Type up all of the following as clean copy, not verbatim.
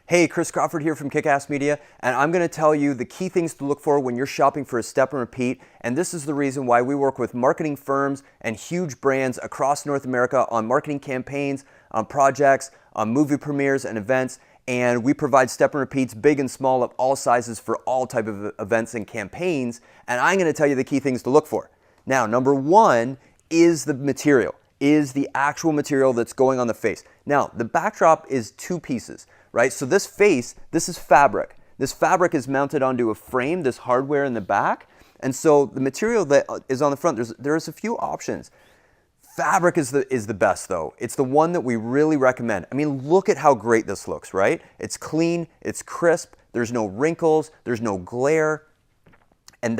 Hey, Chris Crawford here from Kick-Ass Media, and I'm going to tell you the key things to look for when you're shopping for a step and repeat, and this is the reason why we work with marketing firms and huge brands across North America on marketing campaigns, on projects, on movie premieres and events, and we provide step and repeats, big and small, of all sizes for all type of events and campaigns, and I'm going to tell you the key things to look for. Now, number one is the material, is the actual material that's going on the face. Now, the backdrop is two pieces, right? So this face, this is fabric. This fabric is mounted onto a frame, this hardware in the back. And so the material that is on the front, there's a few options. Fabric is the best though. It's the one that we really recommend. I mean, look at how great this looks, right? It's clean, it's crisp, there's no wrinkles, there's no glare. And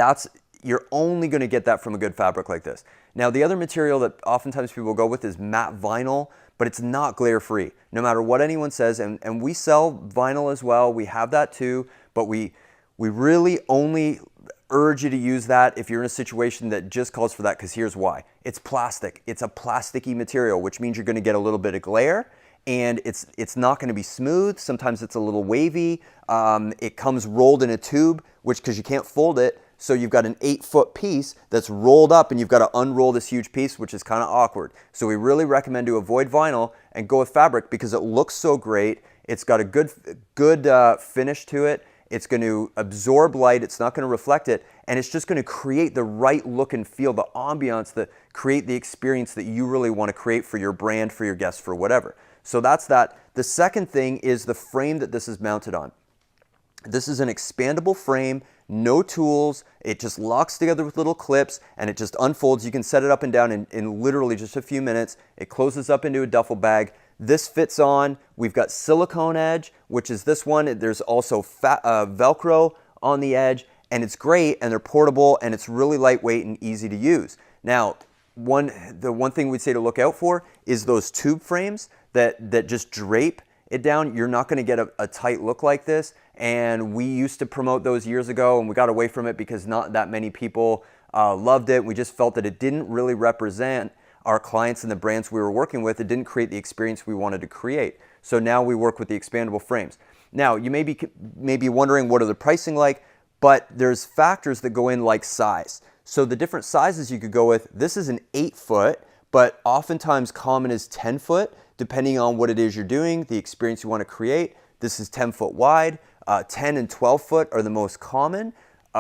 you're only gonna get that from a good fabric like this. Now, the other material that oftentimes people go with is matte vinyl, but it's not glare-free, no matter what anyone says, and we sell vinyl as well, we have that too, but we really only urge you to use that if you're in a situation that just calls for that, because here's why. It's plastic, it's a plasticky material, which means you're gonna get a little bit of glare, and it's not gonna be smooth, sometimes it's a little wavy, it comes rolled in a tube, because you can't fold it, so you've got an 8-foot piece that's rolled up and you've got to unroll this huge piece, which is kind of awkward. So we really recommend to avoid vinyl and go with fabric because it looks so great. It's got a good finish to it. It's going to absorb light. It's not going to reflect it. And it's just going to create the right look and feel, the ambiance, create the experience that you really want to create for your brand, for your guests, for whatever. So that's that. The second thing is the frame that this is mounted on. This is an expandable frame, no tools, it just locks together with little clips and it just unfolds. You can set it up and down in literally just a few minutes. It closes up into a duffel bag. This fits on. We've got silicone edge, which is this one. There's also Velcro on the edge, and it's great, and they're portable, and it's really lightweight and easy to use. Now, the one thing we'd say to look out for is those tube frames that just drape it down. You're not going to get a tight look like this, and we used to promote those years ago and we got away from it because not that many people loved it. We just felt that it didn't really represent our clients and the brands we were working with. It didn't create the experience we wanted to create. So now we work with the expandable frames. Now, you may be wondering what are the pricing like, but there's factors that go in like size. So the different sizes you could go with, this is an 8-foot, but oftentimes common is 10-foot, depending on what it is you're doing, the experience you want to create. This is 10-foot wide. 10 and 12-foot are the most common.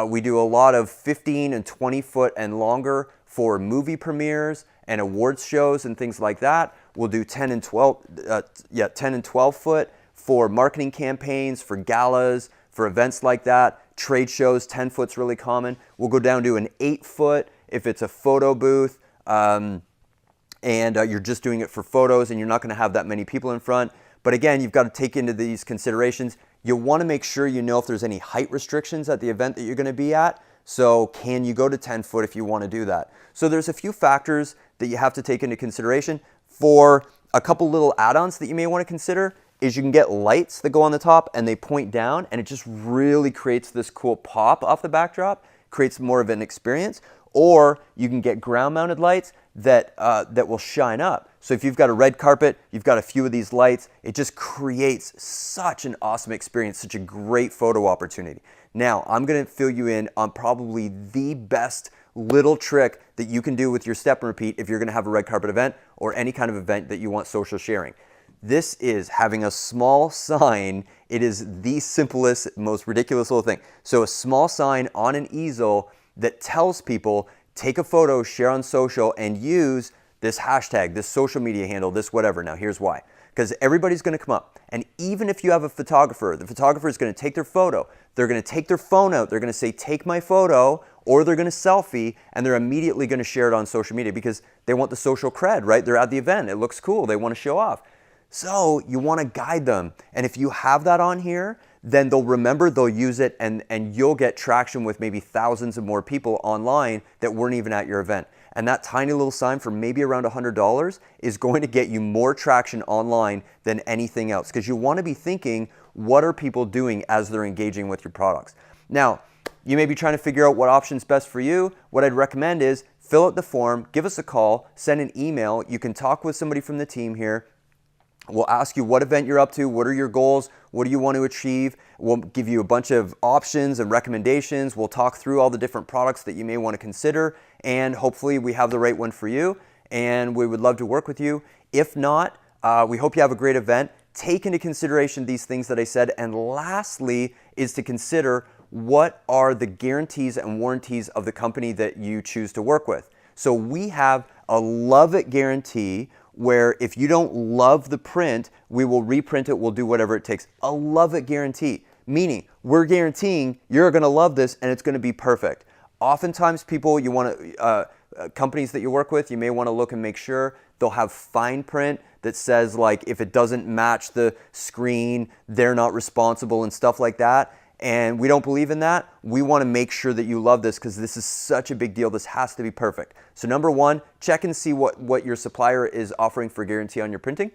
We do a lot of 15 and 20-foot and longer for movie premieres and awards shows and things like that. We'll do 10 and 12-foot for marketing campaigns, for galas, for events like that. Trade shows, 10-foot's really common. We'll go down to an 8-foot if it's a photo booth and you're just doing it for photos and you're not going to have that many people in front. But again, you've got to take into these considerations. You want to make sure you know if there's any height restrictions at the event that you're going to be at. So can you go to 10 foot if you want to do that? So there's a few factors that you have to take into consideration. For a couple little add-ons that you may want to consider is you can get lights that go on the top and they point down, and it just really creates this cool pop off the backdrop, creates more of an experience. Or you can get ground-mounted lights that will shine up. So if you've got a red carpet, you've got a few of these lights, it just creates such an awesome experience, such a great photo opportunity. Now, I'm going to fill you in on probably the best little trick that you can do with your step and repeat if you're going to have a red carpet event or any kind of event that you want social sharing. This is having a small sign. It is the simplest, most ridiculous little thing. So a small sign on an easel that tells people, take a photo, share on social, and use this hashtag, this social media handle, this whatever. Now here's why. Because everybody's going to come up, and even if you have a photographer, the photographer is going to take their photo, they're going to take their phone out, they're going to say, take my photo, or they're going to selfie, and they're immediately going to share it on social media because they want the social cred, right? They're at the event, it looks cool, they want to show off. So you want to guide them, and if you have that on here, then they'll remember, they'll use it, and you'll get traction with maybe thousands of more people online that weren't even at your event. And that tiny little sign for maybe around $100 is going to get you more traction online than anything else, because you want to be thinking, what are people doing as they're engaging with your products? Now, you may be trying to figure out what option's best for you. What I'd recommend is fill out the form, give us a call, send an email. You can talk with somebody from the team here. We'll ask you what event you're up to, what are your goals, what do you want to achieve. We'll give you a bunch of options and recommendations. We'll talk through all the different products that you may want to consider, and hopefully we have the right one for you, and we would love to work with you. If not, we hope you have a great event. Take into consideration these things that I said, and lastly is to consider what are the guarantees and warranties of the company that you choose to work with. So we have a love it guarantee where if you don't love the print, we will reprint it, we'll do whatever it takes. A love it guarantee, meaning we're guaranteeing you're gonna love this and it's gonna be perfect. Oftentimes people, you wanna, companies that you work with, you may wanna look and make sure they'll have fine print that says like if it doesn't match the screen, they're not responsible and stuff like that. And we don't believe in that. We want to make sure that you love this because this is such a big deal. This has to be perfect. So number one, check and see what your supplier is offering for guarantee on your printing.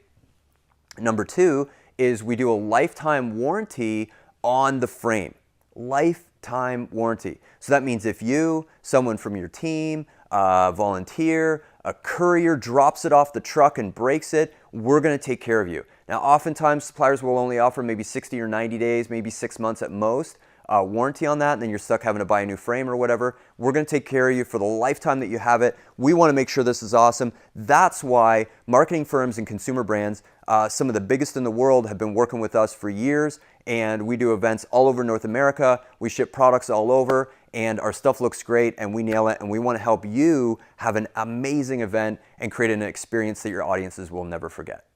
Number two is we do a lifetime warranty on the frame. Lifetime warranty. So that means if you, someone from your team, a volunteer, a courier drops it off the truck and breaks it, we're going to take care of you. Now, oftentimes suppliers will only offer maybe 60 or 90 days, maybe 6 months at most, warranty on that, and then you're stuck having to buy a new frame or whatever. We're going to take care of you for the lifetime that you have it. We want to make sure this is awesome. That's why marketing firms and consumer brands, some of the biggest in the world, have been working with us for years, and we do events all over North America. We ship products all over, and our stuff looks great, and we nail it, and we want to help you have an amazing event and create an experience that your audiences will never forget.